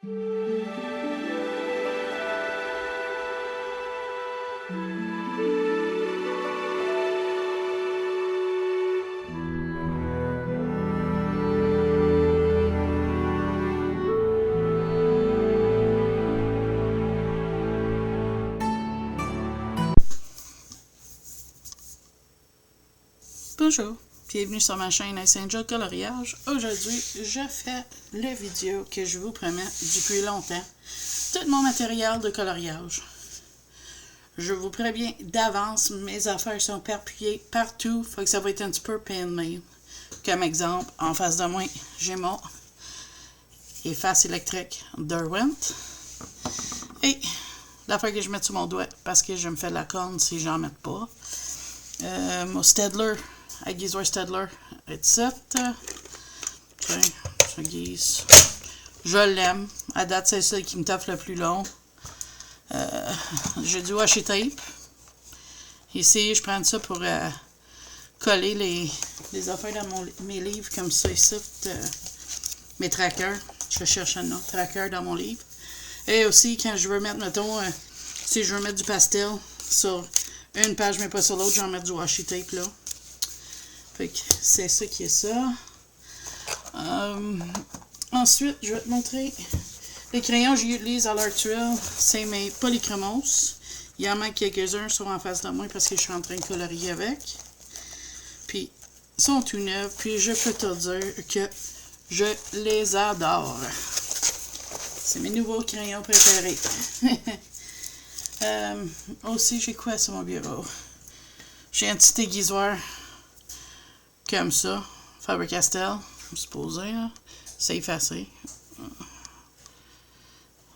Bonjour, bienvenue sur ma chaîne Ice Angel Coloriage. Aujourd'hui, je fais la vidéo que je vous promets depuis longtemps. Tout mon matériel de coloriage. Je vous préviens d'avance, mes affaires sont perpillées partout, faut que ça va être un petit peu pain-made. Comme exemple, en face de moi, j'ai mon efface électrique Derwent. Et l'affaire que je mets sur mon doigt, parce que je me fais la corne si j'en mets pas. Mon Staedtler, aiguisoir Staedtler, etc. Tiens, ça guise. Je l'aime. À date, c'est celle qui me taffe le plus long. J'ai du washi tape. Ici, je prends ça pour coller les affaires dans mes livres, comme ça ici. Mes trackers. Je cherche un autre tracker dans mon livre. Et aussi, quand je veux mettre, mettons, si je veux mettre du pastel sur une page, mais pas sur l'autre, j'en mets du washi tape là. Fait que c'est ça qui est ça. Ensuite, je vais te montrer les crayons que j'utilise à l'heure actuelle. C'est mes polychromos. Il y en manque quelques-uns, sont en face de moi parce que je suis en train de colorier avec. Puis, ils sont tout neufs. Puis, je peux te dire que je les adore. C'est mes nouveaux crayons préférés. Aussi, j'ai quoi sur mon bureau? J'ai un petit aiguisoir comme ça, Faber-Castell, supposé, hein? C'est effacé.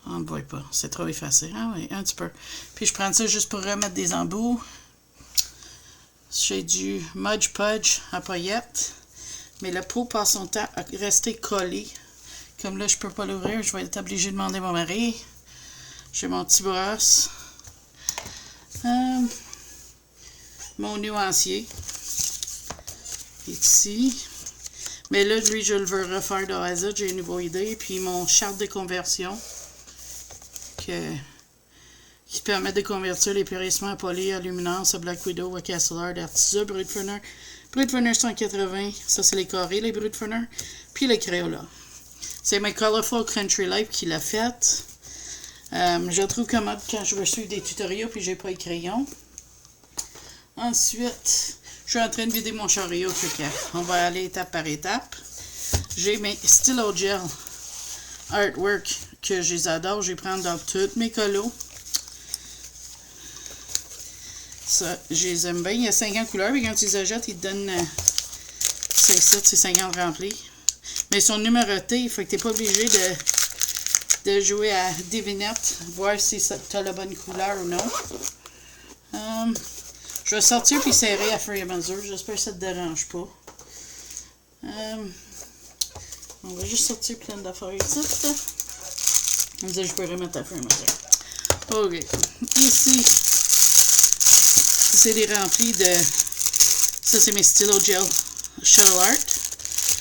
On ne voit pas, c'est trop effacé. Ah oui, un petit peu. Puis je prends ça juste pour remettre des embouts. J'ai du Mod Podge à paillettes, mais le pot passe son temps à rester collé. Comme là, je peux pas l'ouvrir, je vais être obligée de demander à mon mari. J'ai mon petit brosse. Mon nuancier est ici. Mais là, lui, je le veux refaire de A à Z. J'ai une nouvelle idée. Puis mon charte de conversion qui permet de convertir les périssements à poly, à luminance, à Black Widow, à Castleard, à Artisa, Brutfuner. Brutfuner 180. Ça, c'est les carrés, les Brutfuner. Puis les Crayola. C'est my Colorful Country Life qui l'a fait. Je le trouve commode quand je veux suivre des tutoriels puis j'ai pas les crayons. Ensuite, je suis en train de vider mon chariot. On va aller étape par étape. J'ai mes stylo gel artwork que je les adore. Je les prends dans toutes mes colos. Ça, je les aime bien. Il y a 50 couleurs et quand tu les achètes, ils te donnent c'est ça, c'est 50 remplis. Mais ils sont numérotés, il faut que tu n'es pas obligé de jouer à devinette, voir si tu as la bonne couleur ou non. Je vais sortir puis serrer à fur et à mesure. J'espère que ça ne te dérange pas. On va juste sortir plein d'affaires ici. Comme ça, je peux remettre à fur et à mesure. Ok. Ici, c'est des remplis de... Ça, c'est mes stylo gel Shuttle Art.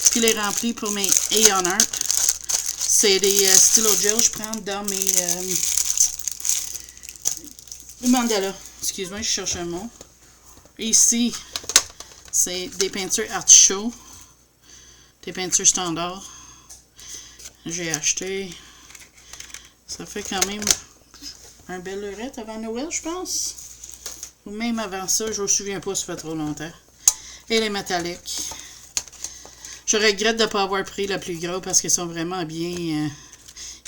Puis les remplis pour mes Aeon Art. C'est des stylo gel que je prends dans mes mandalas. Excuse-moi, je cherche un mot. Ici, c'est des peintures Art Show. Des peintures standards. J'ai acheté. Ça fait quand même un bel lurette avant Noël, je pense. Ou même avant ça, je ne me souviens pas, ça fait trop longtemps. Et les métalliques. Je regrette de ne pas avoir pris le plus gros parce qu'ils sont vraiment bien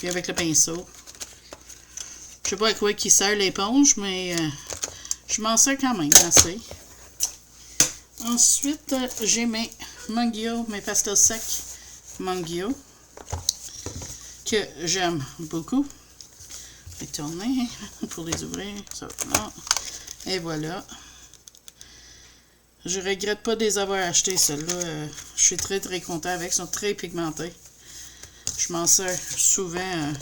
avec le pinceau. Je sais pas à quoi qui sert l'éponge, mais je m'en sers quand même assez. Ensuite, j'ai mes Mangio, mes pastels secs Mangio, que j'aime beaucoup. Je vais tourner pour les ouvrir. Ça, non. Et voilà. Je regrette pas de les avoir achetés, ceux-là. Je suis très très content avec. Ils sont très pigmentés. Je m'en sers souvent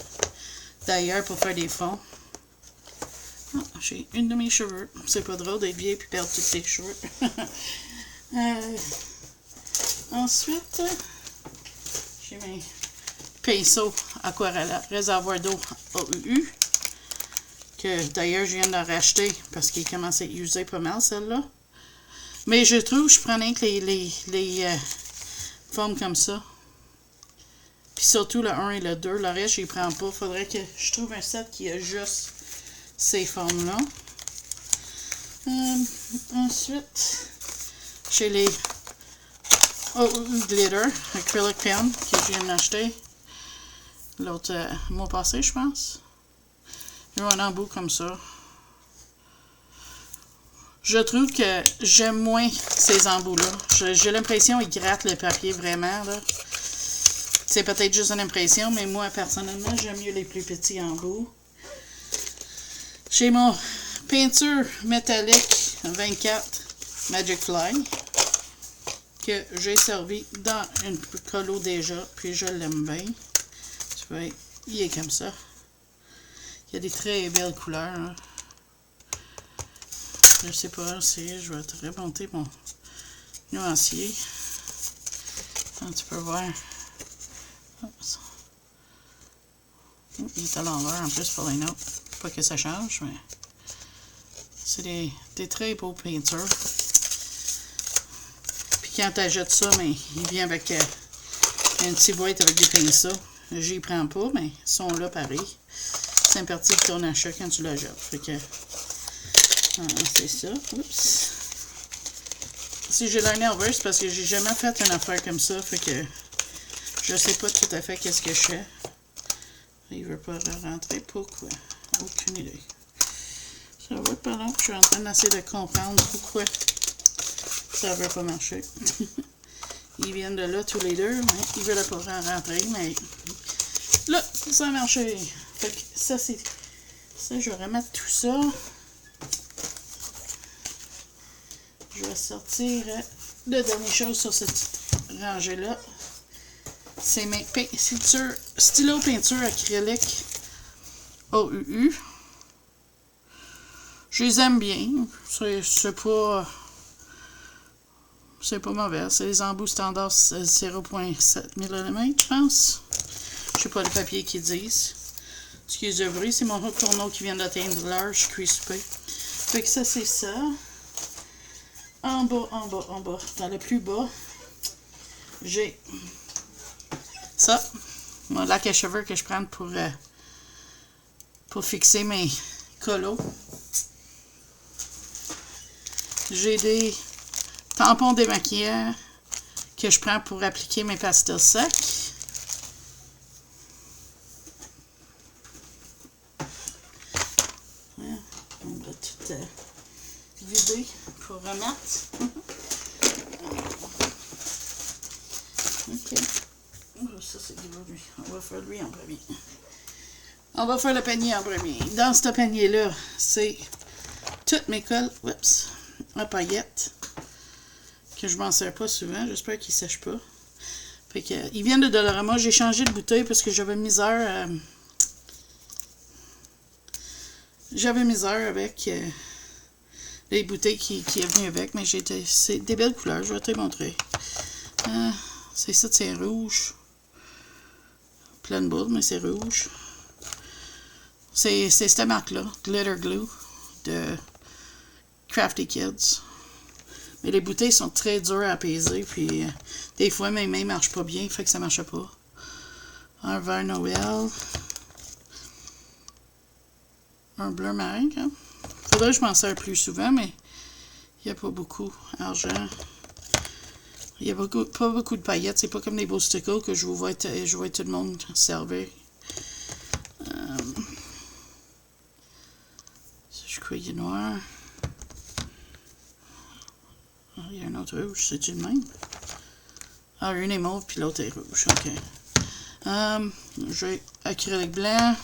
d'ailleurs pour faire des fonds. Ah, j'ai une de mes cheveux. C'est pas drôle d'être vieille et perdre tous tes cheveux. Ensuite, j'ai mes pinceau aquarelle réservoir d'eau AUU. Que d'ailleurs, je viens de racheter parce qu'il commence à être usé pas mal, celle-là. Mais je trouve que je prenais que les formes comme ça. Puis surtout le 1 et le 2. Le reste, je les prends pas. Faudrait que je trouve un set qui a juste ces formes-là. Ensuite, j'ai les Glitter Acrylic Pen que je viens d'acheter. L'autre mois passé, je pense. J'ai un embout comme ça. Je trouve que j'aime moins ces embouts-là. J'ai l'impression qu'ils grattent le papier vraiment, là. C'est peut-être juste une impression, mais moi, personnellement, j'aime mieux les plus petits embouts. J'ai mon peinture métallique 24 Magic Fly que j'ai servi dans une colo déjà, puis je l'aime bien. Tu vois, il est comme ça. Il y a des très belles couleurs. Hein. Je sais pas si je vais te remonter mon nuancier. Tu peux voir. Oups. Il est à l'envers en plus pour les notes. Pas que ça change, mais c'est des très beaux peintures. Puis quand tu achètes ça, mais il vient avec un petit boîte avec des pinceaux. J'y prends pas, mais ils sont là pareil. C'est une partie de ton achat quand tu la jettes. Fait que c'est ça. Oups. Si j'ai l'air nerveuse, c'est parce que j'ai jamais fait une affaire comme ça. Fait que je sais pas tout à fait qu'est-ce que je fais. Il veut pas rentrer. Pourquoi? Aucune idée. Ça va pas long. Je suis en train d'essayer de comprendre pourquoi ça veut pas marcher. Ils viennent de là tous les deux. Mais ils veulent pas rentrer. Mais là, ça a marché. Fait que ça, c'est... Ça, je vais remettre tout ça. Je vais sortir la dernière chose sur cette rangée-là. C'est mes stylo peinture acrylique AUU. Je les aime bien. C'est pas mauvais. C'est les embouts standards 0.7 mm, je pense. Je sais pas le papier qu'ils disent. Excusez le bruit, c'est mon retourneau qui vient d'atteindre large crispé. Fait que ça, c'est ça. En bas, dans le plus bas, j'ai ça, mon lac à cheveux que je prends pour fixer mes colos. J'ai des tampons démaquillants que je prends pour appliquer mes pastels secs. On va tout vider pour remettre. Ok. Ça, c'est lui. On va faire lui en premier. On va faire le panier en premier. Dans ce panier-là, c'est toutes mes cols à paillettes que je m'en sers pas souvent. J'espère qu'ils ne sèchent pas. Fait que, ils viennent de Dollarama. J'ai changé de bouteille parce que j'avais misère avec les bouteilles qui est venu avec. Mais c'est des belles couleurs. Je vais te les montrer. C'est ça, c'est rouge. Plein de boules, mais c'est rouge. C'est cette marque-là, Glitter Glue, de Crafty Kids. Mais les bouteilles sont très dures à apaiser, puis des fois, mes mains ne marchent pas bien, fait que ça ne marche pas. Un vert Noël. Un bleu marin, hein? Faudrait que je m'en sers plus souvent, mais il n'y a pas beaucoup d'argent. Il n'y a pas beaucoup de paillettes. C'est pas comme les beaux stickers que je vois tout le monde servir. Je crois qu'il est noir. Il y a un autre rouge. C'est-tu le même? Ah, une est mauve puis l'autre est rouge. OK. J'ai acrylique blanc.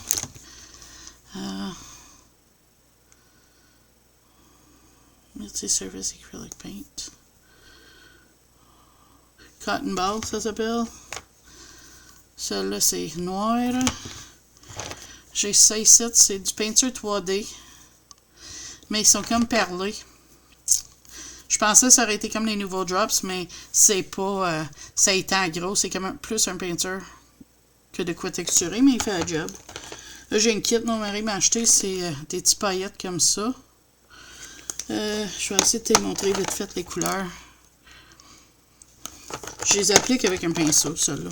Multi-Surface Acrylic Paint. Cotton Ball, ça s'appelle. Celle-là, c'est noir. J'ai 6 sets, c'est du peinture 3D. Mais ils sont comme perlés. Je pensais que ça aurait été comme les nouveaux drops, mais c'est pas... ça étend gros, c'est comme plus un peinture que de quoi texturer, mais il fait la job. Là, j'ai une kit, mon mari m'a acheté, c'est des petits paillettes comme ça. Je vais essayer de te montrer vite fait les couleurs. Je les applique avec un pinceau, ceux-là.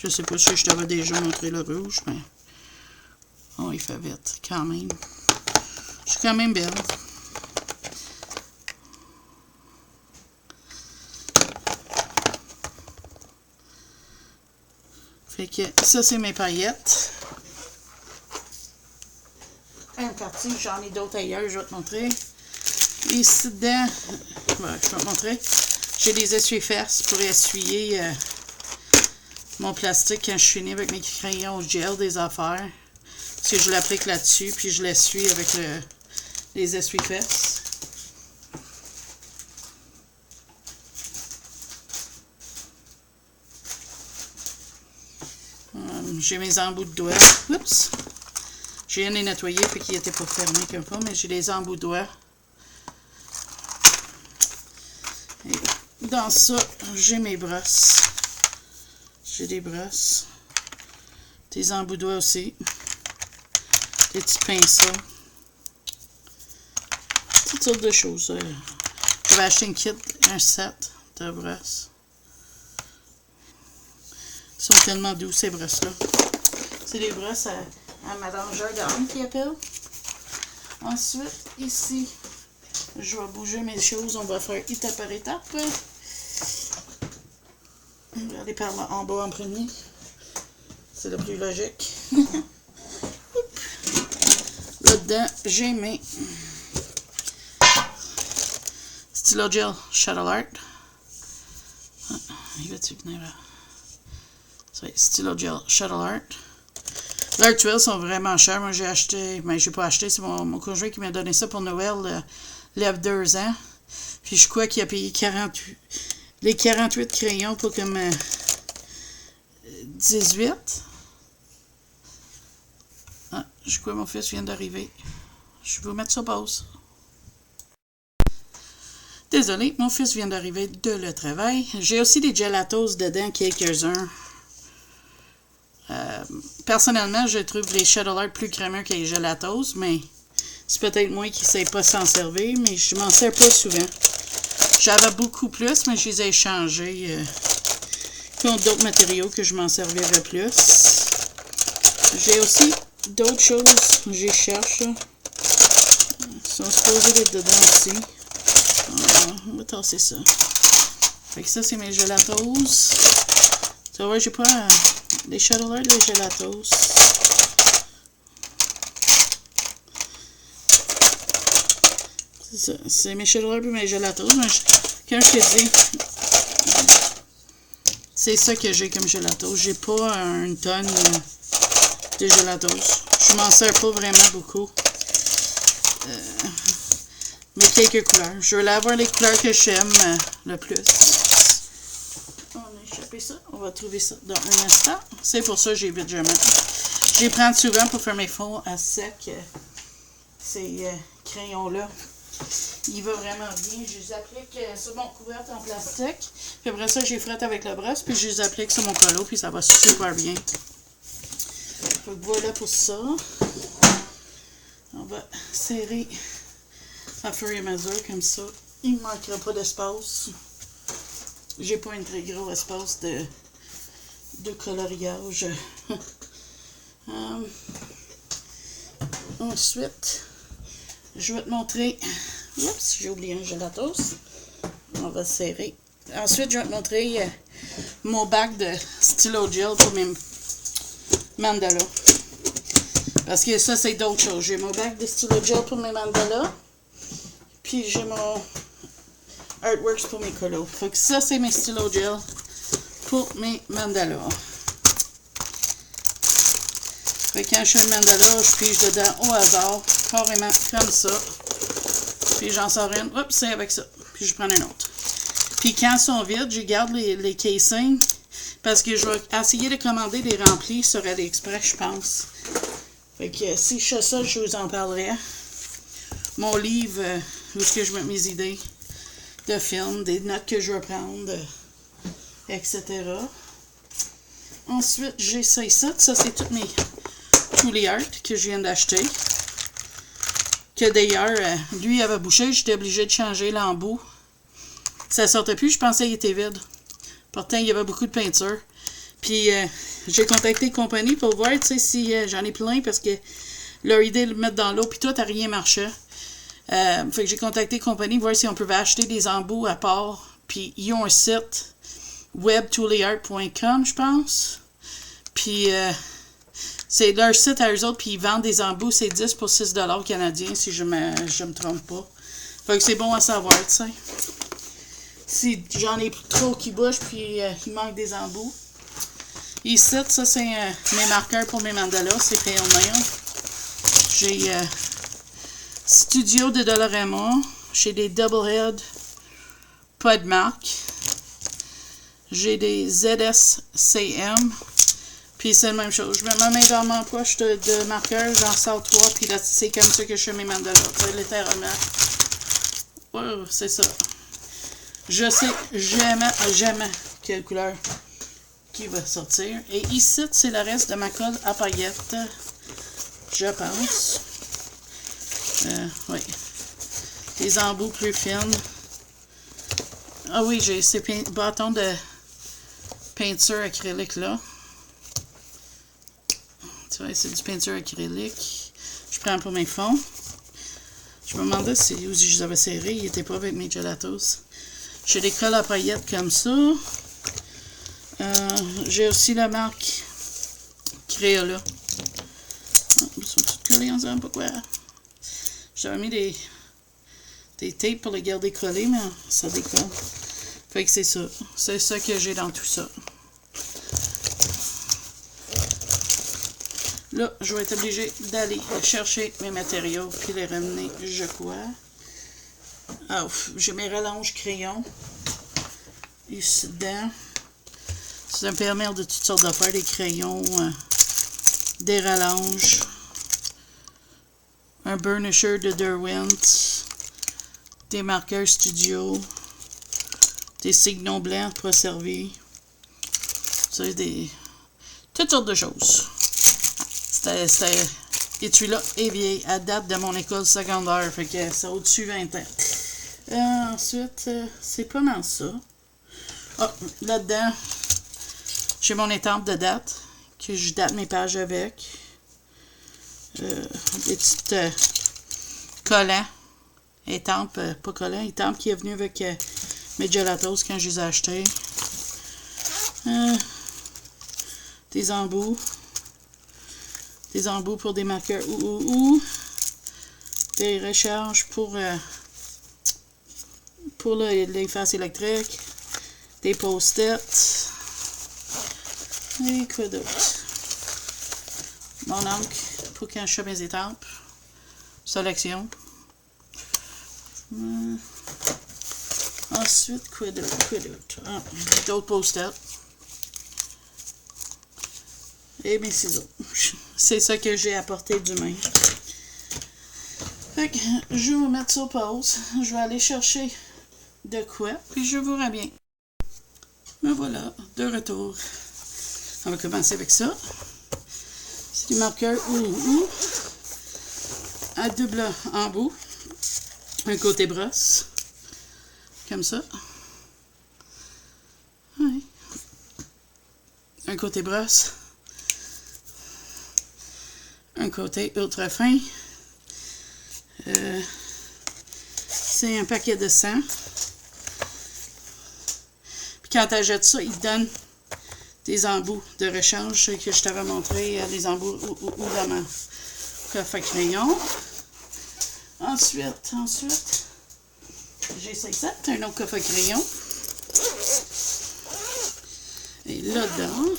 Je sais pas si je t'avais déjà montré le rouge, mais... Oh, il fait vite, quand même. Je suis quand même belle. Fait que ça, c'est mes paillettes. Une partie, j'en ai d'autres ailleurs, je vais te montrer. Ici dedans, ouais, je vais te montrer. J'ai des essuie-fesses pour essuyer mon plastique quand je suis finie avec mes crayons gel des affaires. Parce que je l'applique là-dessus, puis je l'essuie avec les essuie-fesses. J'ai mes embouts de doigts. Oups! Je viens de les nettoyer, fait qu'ils n'étaient pas fermés comme ça, mais j'ai les embouts de doigts. Et dans ça, j'ai mes brosses. J'ai des brosses. Des embouts de doigts aussi. Des petits pinceaux. Toutes sortes de choses. J'avais acheté une kit, un set de brosses. Ils sont tellement doux, ces brosses-là. C'est des brosses à Madame Jordan qui appelle. Ensuite, ici, je vais bouger mes choses. On va faire étape par étape. On va aller par là en bas en premier. C'est le plus logique. Là-dedans, j'ai mes Stylo Gel Shadow Art. Il va-tu venir là? C'est Stylo Gel Shadow Art. Leurs tuiles sont vraiment chères. Moi, j'ai acheté, mais j'ai pas acheté. C'est mon conjoint qui m'a donné ça pour Noël, il y a 2 ans. Puis je crois qu'il a payé 48. Les 48 crayons pour comme 18. Ah, je crois que mon fils vient d'arriver. Je vais vous mettre sur pause. Désolé, mon fils vient d'arriver de le travail. J'ai aussi des gelatos dedans, quelques-uns. Personnellement, je trouve les Shadow Art plus crémeux que les gelatos, mais c'est peut-être moi qui ne sais pas s'en servir, mais je m'en sers pas souvent. J'avais beaucoup plus, mais je les ai échangés contre d'autres matériaux que je m'en servirais plus. J'ai aussi d'autres choses que j'y cherche. Ils sont supposés être dedans aussi. On va tasser ça. Fait que ça, c'est mes gelatos. Tu vois, j'ai pas les Shadow Art, les gelatos. C'est ça. C'est mes Shadow Art et mes gelatos. Mais quand je te dis, c'est ça que j'ai comme gelatos. J'ai pas une tonne de gelatos. Je m'en sers pas vraiment beaucoup. Mais quelques couleurs. Je veux avoir les couleurs que j'aime le plus. On a échappé ça. On va trouver ça dans un instant. C'est pour ça que j'évite jamais. Je les prends souvent pour faire mes fonds à sec. Ces crayons-là. Il va vraiment bien. Je les applique sur mon couvercle en plastique. Puis après ça, je les frotte avec le brosse. Puis je les applique sur mon colo. Puis ça va super bien. Donc voilà pour ça. On va serrer à fur et à mesure comme ça. Il ne manquera pas d'espace. J'ai pas un très gros espace de coloriage. Ensuite, je vais te montrer. Oups, j'ai oublié un gelatos. On va serrer. Ensuite, je vais te montrer mon bac de Stylo Gel pour mes mandalas. Parce que ça, c'est d'autres choses. J'ai mon bac de Stylo Gel pour mes mandalas. Puis j'ai mon Artworks pour mes colos. Fait que ça, c'est mes Stylo Gel pour mes mandalas. Fait que quand je fais un mandala, je pige dedans au hasard, carrément comme ça. Puis j'en sors une. Oups, c'est avec ça. Puis je prends un autre. Puis quand ils sont vides, je garde les casings. Parce que je vais essayer de commander des remplis sur AliExpress, je pense. Fait que si je fais ça, je vous en parlerai. Mon livre, où est-ce que je mets mes idées. de film, des notes que je veux prendre, etc. Ensuite, j'ai ça ici. Ça, c'est toutes mes Truly Art que je viens d'acheter. Que d'ailleurs, lui, il avait bouché. J'étais obligée de changer l'embout. Ça sortait plus. Je pensais qu'il était vide. Pourtant, il y avait beaucoup de peinture. Puis, j'ai contacté la compagnie pour voir, tu sais, si j'en ai plein parce que leur idée de le mettre dans l'eau, puis tout, rien marchait. Fait que j'ai contacté la compagnie pour voir si on pouvait acheter des embouts à part. Puis, ils ont un site, webtoolyart.com, je pense. Puis, c'est leur site à eux autres, puis ils vendent des embouts, c'est 10 pour 6 $ canadiens, si je me trompe pas. Fait que c'est bon à savoir, tu sais. Si j'en ai trop qui bougent, puis il manque des embouts. Ici, ça, c'est mes marqueurs pour mes mandalas, c'est crayon nail. J'ai Studio de Dollarama. J'ai des Double Head, pas de marque. J'ai des ZSCM. Puis c'est la même chose. Je mets ma main dans ma poche de marqueur, j'en sors 3, puis là, c'est comme ça que je fais mes mandalas. C'est littéralement. Ouais, c'est ça. Je sais jamais quelle couleur qui va sortir. Et ici, c'est le reste de ma colle à paillettes. Je pense. Oui. Les embouts plus fines. Ah oui, j'ai ces bâtons de peinture acrylique là. Tu vois, c'est du peinture acrylique. Je prends pour mes fonds. Je me demandais si je les avais serrés. Ils n'étaient pas avec mes gelatos. J'ai des colles à paillettes comme ça. J'ai aussi la marque Crayola. Ils sont tous collés ensemble, pourquoi? J'avais mis des tapes pour les garder collés, mais ça décolle. Fait que c'est ça. C'est ça que j'ai dans tout ça. Là, je vais être obligée d'aller chercher mes matériaux puis les ramener, je crois. Ah, j'ai mes rallonges crayons. Ici dedans. Ça me permet de toutes sortes d'affaires, des crayons, des rallonges, un burnisher de Derwent, des marqueurs studio, des signaux blancs pour servir. C'est des... toutes sortes de choses. Et celui-là est vieille, à date de mon école secondaire, fait que c'est au-dessus 20 ans. Ensuite, c'est pas mal ça. Ah, là-dedans, j'ai mon étampe de date, que je date mes pages avec. Des petites collants. Étampes, pas collants, étampes qui est venu avec mes gelatos quand je les ai achetés. Des embouts. Des embouts pour des marqueurs des recharges pour les faces électriques, des post-it, et quoi d'autre? Mon encre pour quand je fais mes étampes, sélection. Ensuite, quoi d'autre? D'autres post-it. Et mes ciseaux. C'est ça que j'ai apporté d'humain. Fait que je vais vous mettre sur pause. Je vais aller chercher de quoi, puis je vous reviens. Me voilà, de retour. On va commencer avec ça. C'est du marqueur à double embout. Un côté brosse. Comme ça. Oui. Un côté brosse. Un côté ultra fin. C'est un paquet de 100. Puis quand tu achètes ça, ils te donnent des embouts de rechange que je t'avais montré, les embouts dans ma coffre à crayon. Ensuite, j'ai ça, c'est un autre coffre à crayon. Et là-dedans,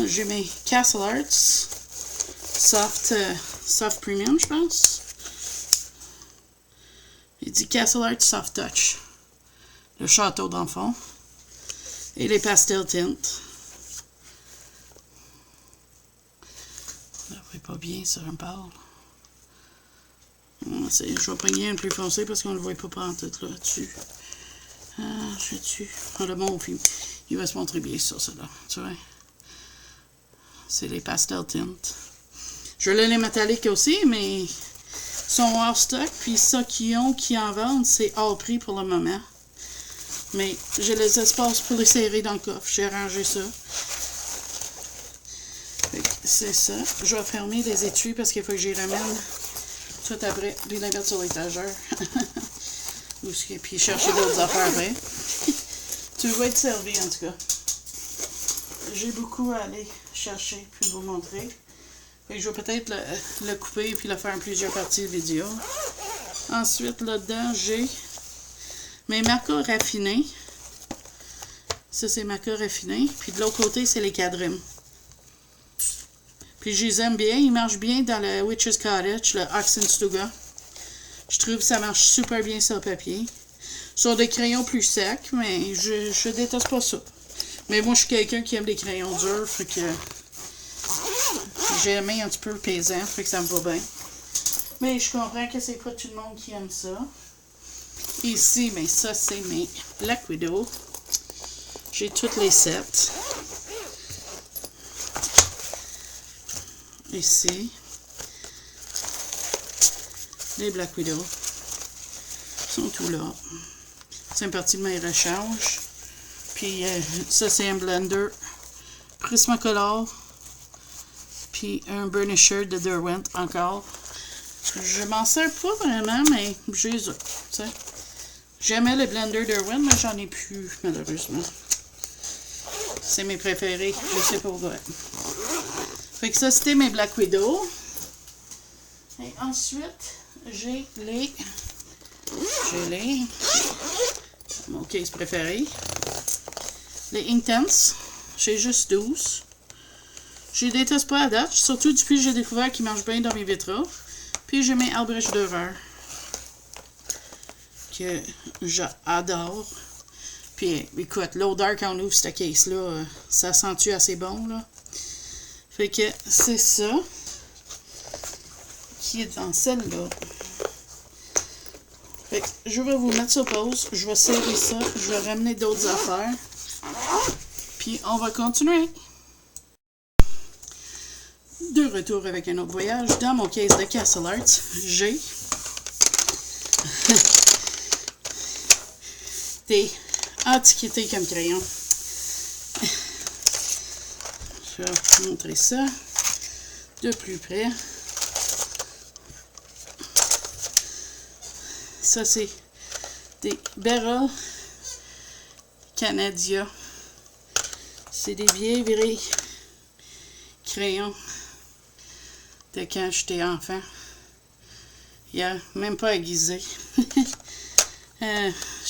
j'ai mes Castle Arts Soft Premium, je pense. Il dit Castle Arts Soft Touch. Le château dans le fond. Et les pastel tints. Ça ne fait pas bien sur un pâle. Je vais prendre un plus foncé parce qu'on ne le voit pas pantoute là-dessus. Je vais dessus. Le mauve, il va se montrer bien ça, là. Tu vois? C'est les pastel tints. Je l'ai les métalliques aussi, mais ils sont hors stock. Puis ça qui en vendent, c'est hors prix pour le moment. Mais j'ai les espaces pour les serrer dans le coffre. J'ai rangé ça. C'est ça. Je vais fermer les étuis parce qu'il faut que j'y ramène tout après. Puis les mettre sur l'étagère. Puis chercher d'autres affaires après. Tu vas être servi en tout cas. J'ai beaucoup à aller chercher puis vous montrer. Fait que je vais peut-être le couper puis le faire en plusieurs parties de vidéo. Ensuite, là-dedans, j'ai mes marqueurs raffinés. Ça, c'est marqueurs raffinés. Puis de l'autre côté, c'est les quadrimes. Puis je les aime bien. Ils marchent bien dans le Witch's Cottage, le Oxenstuga. Je trouve que ça marche super bien sur le papier. Sur des crayons plus secs, mais je déteste pas ça. Mais moi, je suis quelqu'un qui aime les crayons durs, fait que j'ai aimé un petit peu pesant, fait que ça me va bien. Mais je comprends que c'est pas tout le monde qui aime ça. Ici, mais ça, c'est mes Black Widow. J'ai toutes les sets. Ici. Les Black Widow. Sont tout là. C'est une partie de mes rechanges. Puis ça, c'est un blender Prismacolor. Puis un burnisher de Derwent encore. Je m'en sers pas vraiment, mais j'ai les autres. J'aimais le blender Derwent, mais j'en ai plus, malheureusement. C'est mes préférés. Je sais pas pourquoi. Fait que ça, c'était mes Black Widow. Et ensuite, j'ai mon case préféré. Les Inktense. J'ai juste 12. Je les déteste pas à date. Surtout depuis que j'ai découvert qu'ils marchent bien dans mes vitraux. Puis j'ai mes Albrecht Dürer. Que j'adore. Puis écoute, l'odeur quand on ouvre cette case-là, ça sent-tu assez bon, là? Fait que c'est ça. Qui est dans celle-là. Fait que je vais vous mettre sur pause. Je vais serrer ça. Je vais ramener d'autres affaires. Puis on va continuer. De retour avec un autre voyage. Dans mon case de Castle Arts, j'ai des antiquités comme crayon. Je vais vous montrer ça de plus près. Ça, c'est des Beryl Canadia. C'est des vieilles crayons de quand j'étais enfant. Il n'y a même pas aiguisé.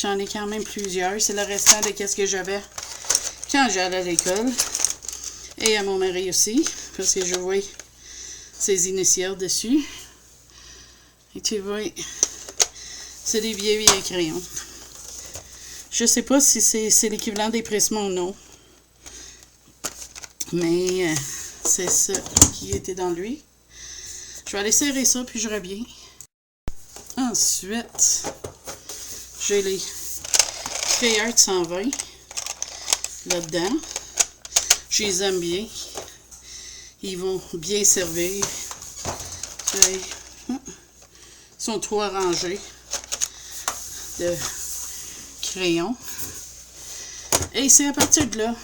J'en ai quand même plusieurs. C'est le restant de ce que j'avais quand j'allais à l'école. Et à mon mari aussi. Parce que je vois ses initiales dessus. Et tu vois, c'est des vieilles crayons. Je sais pas si c'est l'équivalent des Prisma ou non. Mais c'est ça qui était dans lui. Je vais aller serrer ça, puis je reviens. Ensuite, j'ai les Crayart 120 là-dedans. Je les aime bien. Ils vont bien servir. Ils sont trois rangées de crayons. Et c'est à partir de là.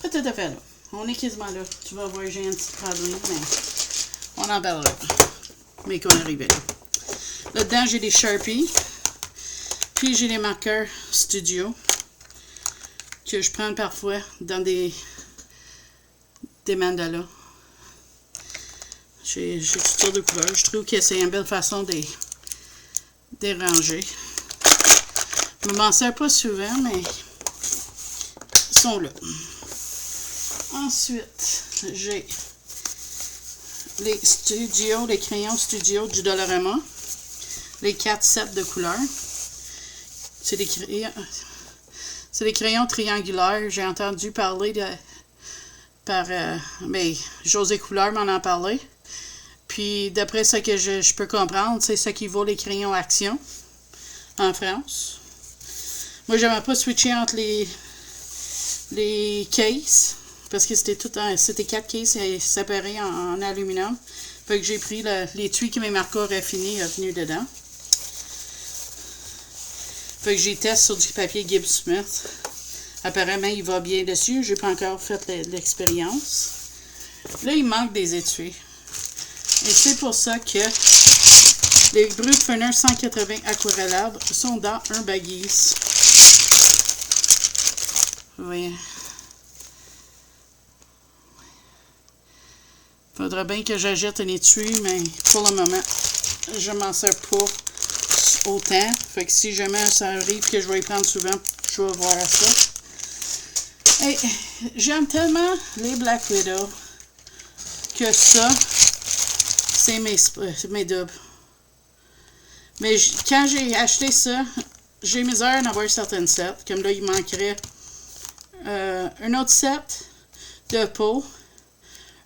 Pas tout à fait là. On est quasiment là. Tu vas voir, j'ai un petit problème, mais on en parlera. Mais qu'on arrive là. Là-dedans, j'ai des Sharpies. Puis j'ai les marqueurs Studio. Que je prends parfois dans des mandalas. J'ai toutes sortes de couleurs. Je trouve que c'est une belle façon de les ranger. Je ne m'en sers pas souvent, mais ils sont là. Ensuite, j'ai les crayons Studio du Dollarama. Les 4 sets de couleurs. C'est des crayons triangulaires. J'ai entendu parler mais José Couleur m'en a parlé. Puis d'après ce que je peux comprendre, c'est ce qui vaut les crayons Action en France. Moi, j'aimerais pas switcher entre les cases parce que c'était 4 cases séparées en aluminium. Fait que j'ai pris l'étui que mes marqueurs raffinés a tenu dedans. Fait que j'ai testé sur du papier Gibbs Smith. Apparemment, il va bien dessus. J'ai pas encore fait l'expérience. Là, il manque des étuis. Et c'est pour ça que les Brutfunner 180 aquarellables sont dans un baggies. Oui. Faudrait bien que j'achète un étui, mais pour le moment, je m'en sers pas autant. Fait que si jamais ça arrive que je vais y prendre souvent, je vais voir ça. Hey, j'aime tellement les Black Widow que ça, c'est mes dubs. Mais quand j'ai acheté ça, j'ai misère d'en avoir certaines sets. Comme là, il manquerait un autre set de peau,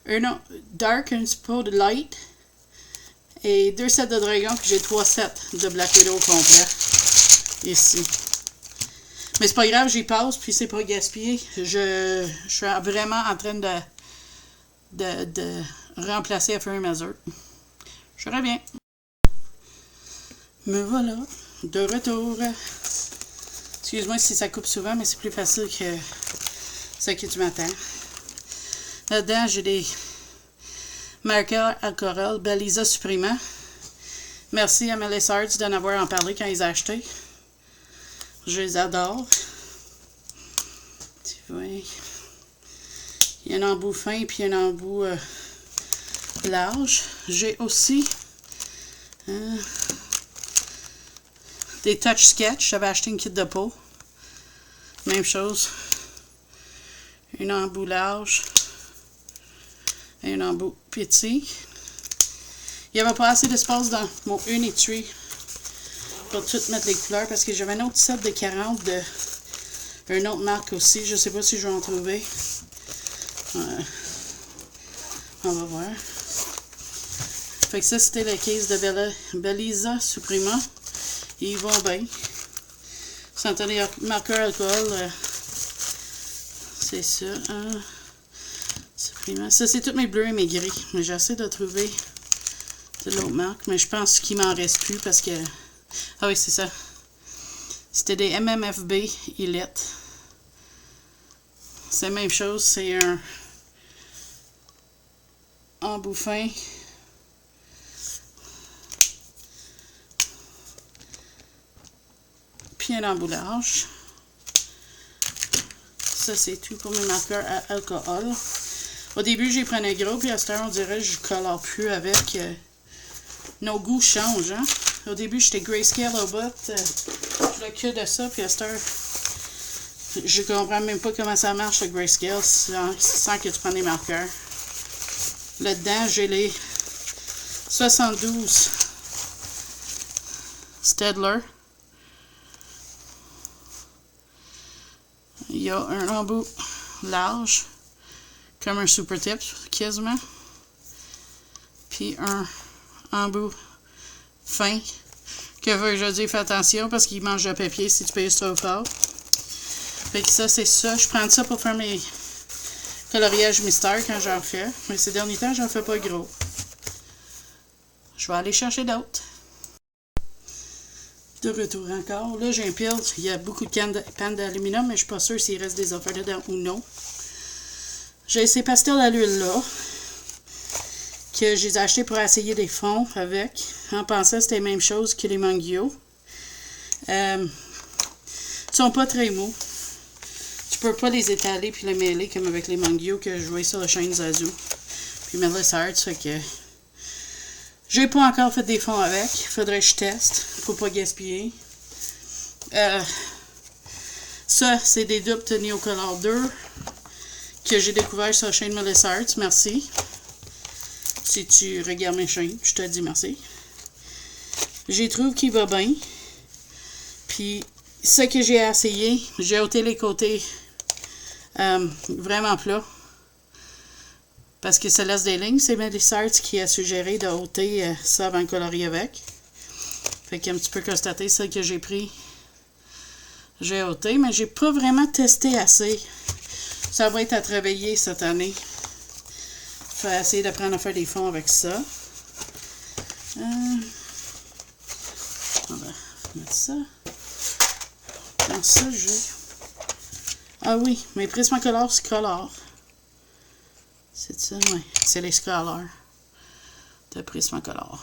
un autre dark, un pot de light, et 2 sets de dragon, puis j'ai 3 sets de Black Widow complet ici. Mais c'est pas grave, j'y passe, puis c'est pas gaspillé. Je suis vraiment en train de remplacer à fur et à mesure. Je reviens. Me voilà, de retour. Excuse-moi si ça coupe souvent, mais c'est plus facile que ce que tu m'attends. Là-dedans, j'ai des marqueurs Alcorel Belisa Suprema. Merci à Melissa Arts d'en avoir en parlé quand ils ont acheté. Je les adore. Tu vois. Il y a un embout fin puis un embout large. J'ai aussi des Touch Sketch. J'avais acheté une kit de peau. Même chose. Un embout large. Et un embout petit. Il n'y avait pas assez d'espace dans mon une étui pour tout mettre les couleurs parce que j'avais un autre set de 40 de une autre marque aussi. Je sais pas si je vais en trouver. On va voir. Fait que ça, c'était la case de Belisa Suprema. Ils vont bien. Sans tenir marqueur alcool. C'est ça. Suprema. Ça, c'est tous mes bleus et mes gris. Mais j'essaie de trouver de l'autre marque. Mais je pense qu'il m'en reste plus parce que... Ah oui, c'est ça. C'était des MMFB Elite. C'est la même chose. C'est un embout fin. Puis un embout large. Ça, c'est tout pour mes marqueurs à alcool. Au début, j'ai pris un gros, puis à cette heure, on dirait que je ne colore plus avec. Nos goûts changent, hein? Au début, j'étais grayscale au bout. Je le que de ça, puis à cette heure, je comprends même pas comment ça marche le grayscale sans que tu prennes des marqueurs. Là-dedans, j'ai les 72 Staedtler. Il y a un embout large, comme un super tip, quasiment. Puis un embout fin, que je dis, fais attention parce qu'il mange le papier si tu payes trop fort. Fait que ça, c'est ça. Je prends ça pour faire mes coloriages mystères quand j'en fais. Mais ces derniers temps, j'en fais pas gros. Je vais aller chercher d'autres. De retour encore. Là, j'ai un pile. Il y a beaucoup de pannes d'aluminium, mais je suis pas sûre s'il reste des affaires dedans ou non. J'ai ces pastels à l'huile là, que j'ai acheté pour essayer des fonds avec, en pensant que c'était la même chose que les Mangio. Ils sont pas très mous. Tu peux pas les étaler puis les mêler comme avec les Mangio que je voyais sur la chaîne Zazu. Puis Melissa Arts, fait que j'ai pas encore fait des fonds avec. Faudrait que je teste. Faut pas gaspiller. Ça, c'est des dupes de Neocolor 2 que j'ai découvert sur la chaîne Melissa Arts. Merci. Si tu regardes mes chaînes, je te dis merci. J'ai trouvé qu'il va bien. Puis, ce que j'ai essayé, j'ai ôté les côtés vraiment plats. Parce que ça laisse des lignes. C'est Melissa Arts qui a suggéré de ôter ça avant de colorier avec. Fait qu'il a un petit peu constaté celle que j'ai pris. J'ai ôté, mais j'ai pas vraiment testé assez. Ça va être à travailler cette année. Faut essayer d'apprendre à faire des fonds avec ça. On va mettre ça. Dans ça, j'ai... Ah oui, mes Prismacolor Scholar. C'est ça, oui. C'est les Scholar de Prismacolor.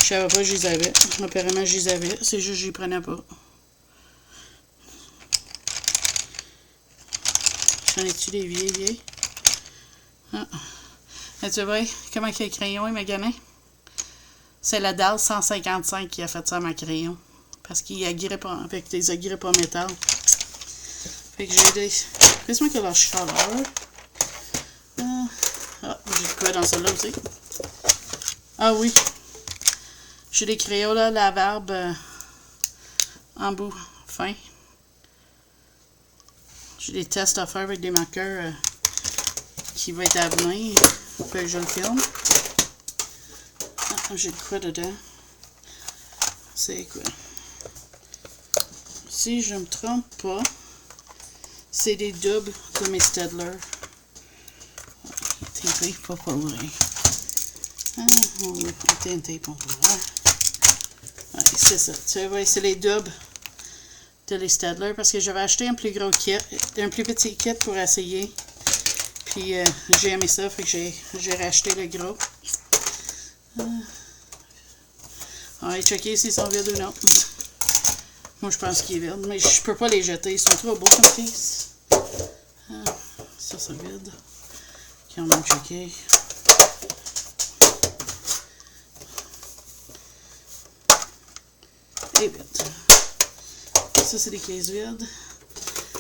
Je savais pas que je les avais. Apparemment, je les avais. C'est juste que je les prenais pas. J'en ai-tu des vieilles? Ah. Mais tu vois, comment que le crayon est magané? C'est la dalle 155 qui a fait ça à ma crayon. Parce qu'il agrippe avec des agrippes en métal. Fait que j'ai des... Qu'est-ce que leur chaleur? Ah, j'ai quoi dans celle-là aussi? Ah oui. J'ai des crayons là, lavables en bout fin. J'ai des tests à faire avec des marqueurs qui vont être à venir. Fait que je le filme. Ah, j'ai quoi dedans? C'est quoi? Si je me trompe pas, c'est des doubles de mes Staedtler. TP, pas pour ouvrir. Ah, on va prendre un tape, on va voir. Ouais, c'est ça. Tu vois, c'est les doubles de les Staedtler parce que j'avais acheté un plus gros kit, un plus petit kit pour essayer. Puis j'ai aimé ça, fait que j'ai racheté le gros. On va checker s'ils sont vides ou non. Moi, je pense qu'il est vide, mais je peux pas les jeter. Ils sont trop beaux comme pièces. Ça, c'est vide. Ok, on va checker. Et vide. Ça, c'est des caisses vides.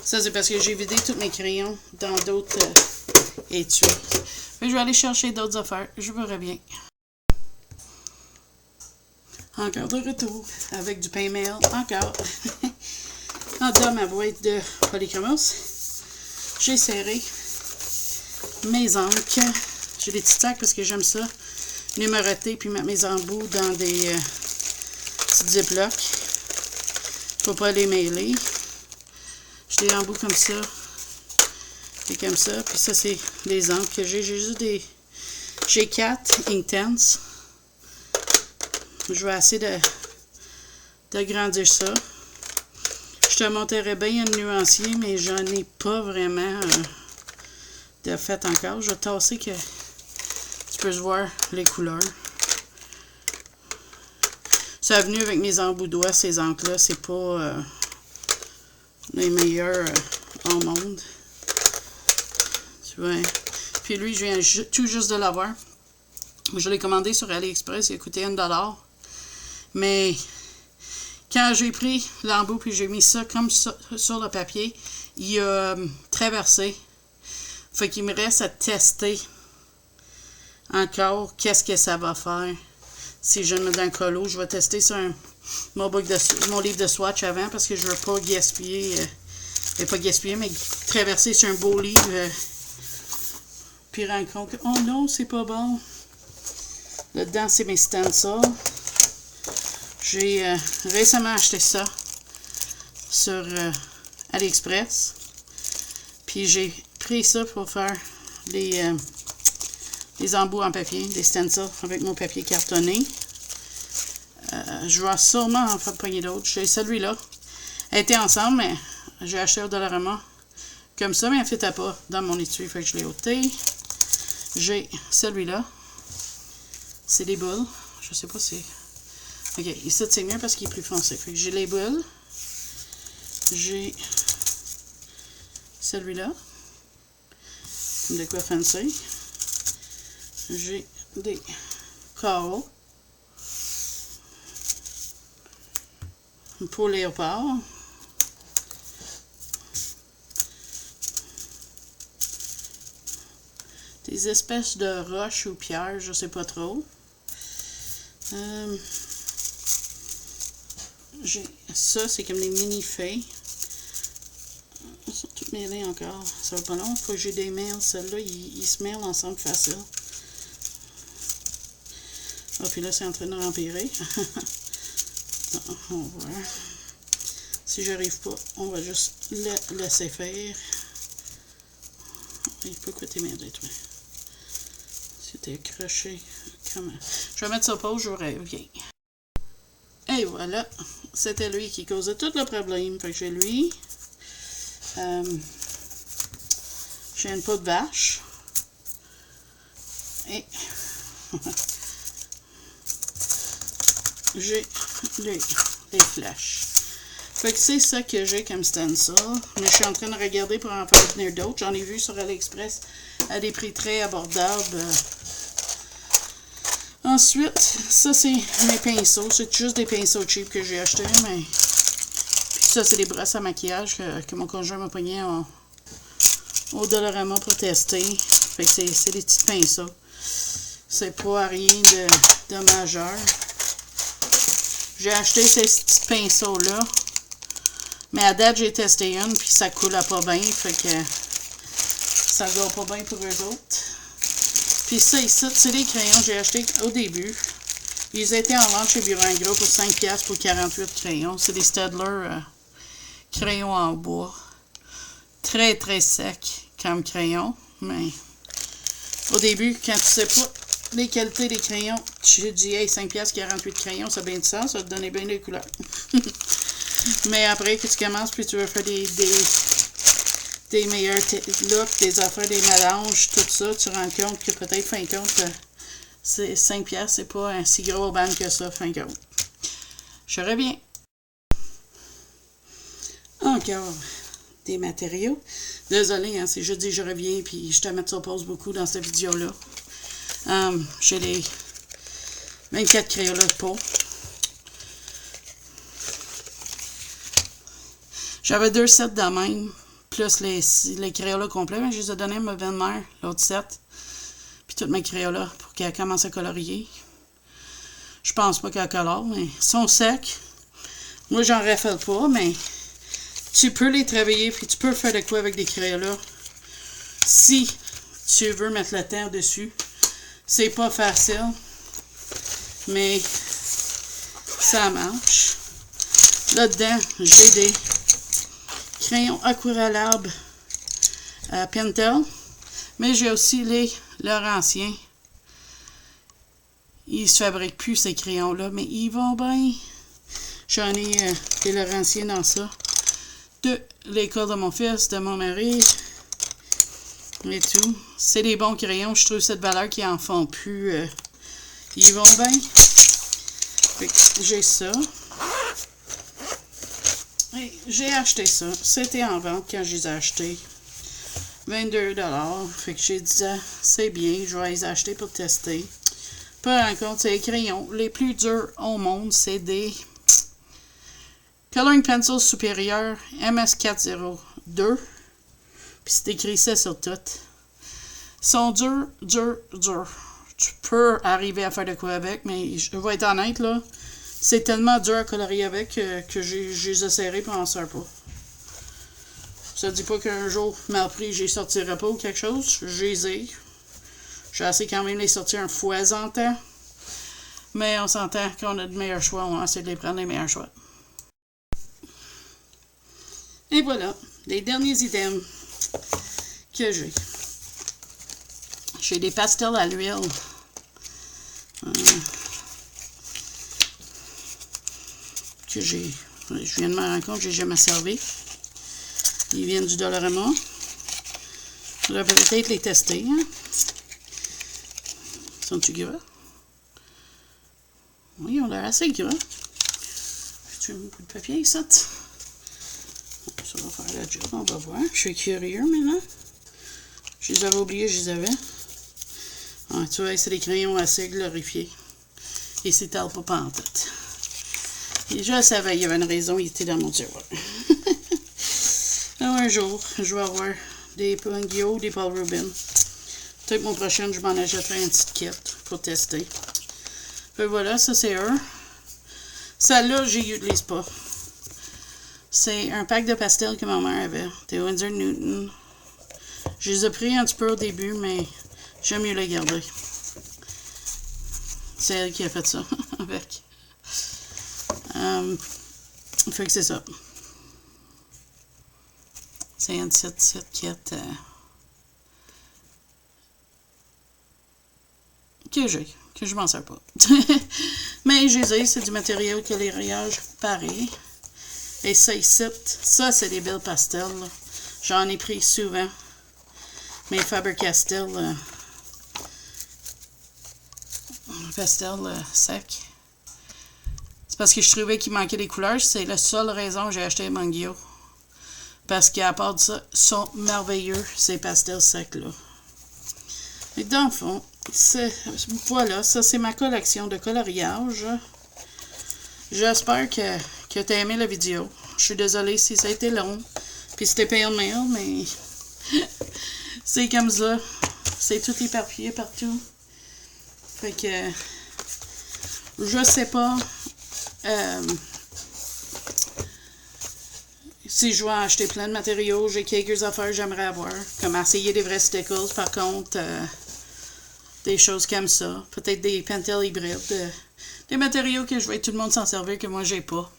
Ça, c'est parce que j'ai vidé tous mes crayons dans d'autres étuis. Mais je vais aller chercher d'autres affaires. Je vous reviens. Encore de retour avec du pain mail. Encore. Dans ma boîte de polychromos, j'ai serré mes encres. J'ai des petits sacs parce que j'aime ça. Numéroter puis mettre mes embouts dans des petits ziplocs. Faut pas les mêler. J'ai des embouts comme ça. Et comme ça. Puis ça, c'est les encres que j'ai. J'ai juste des G4 Inktense. Je vais essayer d'agrandir ça. Je te montrerai bien un nuancier, mais j'en ai pas vraiment de fait encore. Je vais tasser que tu peux voir les couleurs. Ça a venu avec mes embouts doigts, ces encres-là. C'est pas les meilleurs au monde. Tu vois. Puis lui, je viens tout juste de l'avoir. Je l'ai commandé sur AliExpress. Il a coûté $1. Mais quand j'ai pris l'embout puis j'ai mis ça comme ça sur le papier, il a traversé. Fait qu'il me reste à tester encore qu'est-ce que ça va faire. Si je le mets dans le colo, je vais tester sur mon livre de swatch avant parce que je ne veux pas gaspiller. Mais traverser sur un beau livre. Puis rendre compte que, oh non, c'est pas bon. Là-dedans, c'est mes stencils. J'ai récemment acheté ça sur AliExpress. Puis j'ai pris ça pour faire les embouts en papier, des stencils avec mon papier cartonné. Je vais sûrement en faire pogner d'autres. J'ai celui-là. Elle était ensemble, mais j'ai acheté au Dollarama comme ça, mais elle ne fitait pas dans mon étui. Fait que je l'ai ôté. J'ai celui-là. C'est des boules. Je sais pas si... Ok, ici c'est mieux parce qu'il est plus foncé. Fait que j'ai les boules. J'ai celui-là. De quoi fancy. J'ai des carreaux. Pour léopard. Des espèces de roches ou pierres, je sais pas trop. J'ai ça, c'est comme des mini-feuilles. sont toutes mêlées encore. Ça va pas long. Faut que j'ai des mails. Celles-là, ils se mêlent ensemble facile. Ah, puis là, c'est en train de rempirer. On va voir. Si j'arrive pas, on va juste le laisser faire. Il peut coûter mêlé, toi. C'était accroché. Comment? Je vais mettre ça pause, je reviens. Et voilà. C'était lui qui causait tout le problème. Fait que j'ai lui. J'ai une peau de vache. Et j'ai les flèches. Fait que c'est ça que j'ai comme stencil. Mais je suis en train de regarder pour en faire venir d'autres. J'en ai vu sur AliExpress à des prix très abordables. Ensuite, ça c'est mes pinceaux. C'est juste des pinceaux cheap que j'ai achetés. Mais puis ça, c'est des brosses à maquillage que mon conjoint m'a pogné au Dollarama pour tester. Fait que c'est des petits pinceaux. C'est pas rien de majeur. J'ai acheté ces petits pinceaux-là. Mais à date, j'ai testé une, puis ça coule pas bien. Fait que ça va pas bien pour eux autres. Puis ça ici, c'est des crayons que j'ai achetés au début. Ils étaient en vente chez Bureau en Gros pour 5$ pour 48 crayons. C'est des Staedtler crayons en bois. Très, très sec comme crayon. Mais au début, quand tu sais pas les qualités des crayons, tu dis, hey, 5$, 48 crayons, ça a bien du sens, ça va te donner bien des couleurs. Mais après que tu commences, puis tu veux faire des meilleurs looks, des affaires, des mélanges, tout ça, tu te rends compte que peut-être, fin compte, c'est 5$, c'est pas un si gros ban que ça, fin compte. Je reviens. Encore des matériaux. Désolée, hein, c'est je dis je reviens, puis je te mets sur pause beaucoup dans cette vidéo-là. J'ai les 24 crayons de peau. J'avais 2 sets de même, plus les crayons complets, mais je les ai donnés à ma belle-mère, l'autre set. Puis toutes mes crayons pour qu'elle commence à colorier. Je pense pas qu'elle colore, mais ils sont secs. Moi, j'en raffole pas, mais tu peux les travailler, puis tu peux faire de quoi avec des crayons si tu veux mettre le temps dessus. C'est pas facile, mais ça marche. Là-dedans, j'ai des crayons aquarellables à Pentel, mais j'ai aussi les Laurentiens. Ils se fabriquent plus ces crayons-là, mais ils vont bien. J'en ai des Laurentiens dans ça. De l'école de mon fils, de mon mari, et tout. C'est des bons crayons. Je trouve cette valeur qu'ils en font plus. Ils vont bien. Fait que j'ai ça. Et j'ai acheté ça. C'était en vente quand je les ai achetés. 22$. Fait que j'ai dit, c'est bien, je vais les acheter pour tester. Par contre, c'est les crayons les plus durs au monde. C'est des Coloring Pencil supérieur MS402. Puis c'est écrit ça sur tout. Ils sont durs. Tu peux arriver à faire de quoi avec, mais je vais être honnête, là. C'est tellement dur à colorier avec que je les ai serrés et on n'en sort pas. Ça ne dit pas qu'un jour, mal pris, je les sortirai pas ou quelque chose. Je les ai. J'ai essayé quand même de les sortir un fois en temps. Mais on s'entend qu'on a de meilleurs choix. On va essayer de les prendre les meilleurs choix. Et voilà, les derniers items que j'ai. J'ai des pastels à l'huile. Que je viens de me rendre compte que j'ai jamais servi. Ils viennent du Dollarama. Je vais peut-être les tester. Hein? Sont-ils gras? Oui, ils ont l'air assez gras. J'ai-tu un bout de papier ici? Ça va faire la job, on va voir. Je suis curieux maintenant. Je les avais oubliés, je les avais. Ah, tu vois, c'est des crayons assez glorifiés. Et c'est pas en tête. Et je savais, il y avait une raison, il était dans mon tiroir. Alors, un jour, je vais avoir des Pangio, des Paul Rubin. Peut-être mon prochain, je m'en achèterai un petit kit pour tester. Puis voilà, ça c'est eux. Celle-là, j'y utilise pas. C'est un pack de pastels que ma mère avait. Des Winsor Newton. Je les ai pris un petit peu au début, mais j'aime mieux les garder. C'est elle qui a fait ça avec. Fait que c'est ça. C'est un 7 kit que je m'en sers pas. Mais je les ai, c'est du matériel coloriage pareil. Et ça ici, ça c'est des belles pastels. J'en ai pris souvent. Mes Faber-Castell pastel sec. C'est parce que je trouvais qu'il manquait des couleurs. C'est la seule raison que j'ai acheté Mangio. Parce qu'à part de ça, ils sont merveilleux, ces pastels secs-là. Et dans le fond, voilà, ça c'est ma collection de coloriage. J'espère que tu as aimé la vidéo. Je suis désolée si ça a été long. Puis c'était payant de mail, mais c'est comme ça. C'est tout éparpillé partout. Fait que je sais pas si je vais acheter plein de matériaux. J'ai quelques affaires que j'aimerais avoir. Comme essayer des vrais stickers, par contre. Des choses comme ça. Peut-être des Pentel hybrides. Des matériaux que je vais tout le monde s'en servir que moi j'ai pas.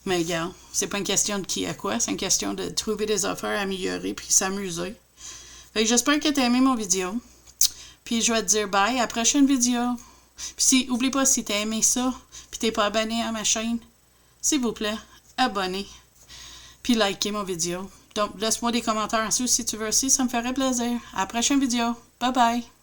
Mais regarde, c'est pas une question de qui à quoi. C'est une question de trouver des affaires à améliorer puis s'amuser. Fait que j'espère que tu as aimé mon vidéo. Puis je vais te dire bye à la prochaine vidéo. Puis oublie pas, si tu as aimé ça puis t'es pas abonné à ma chaîne, s'il vous plaît, abonnez. Puis likez mon vidéo. Donc laisse-moi des commentaires en dessous si tu veux aussi, ça me ferait plaisir. À la prochaine vidéo. Bye bye.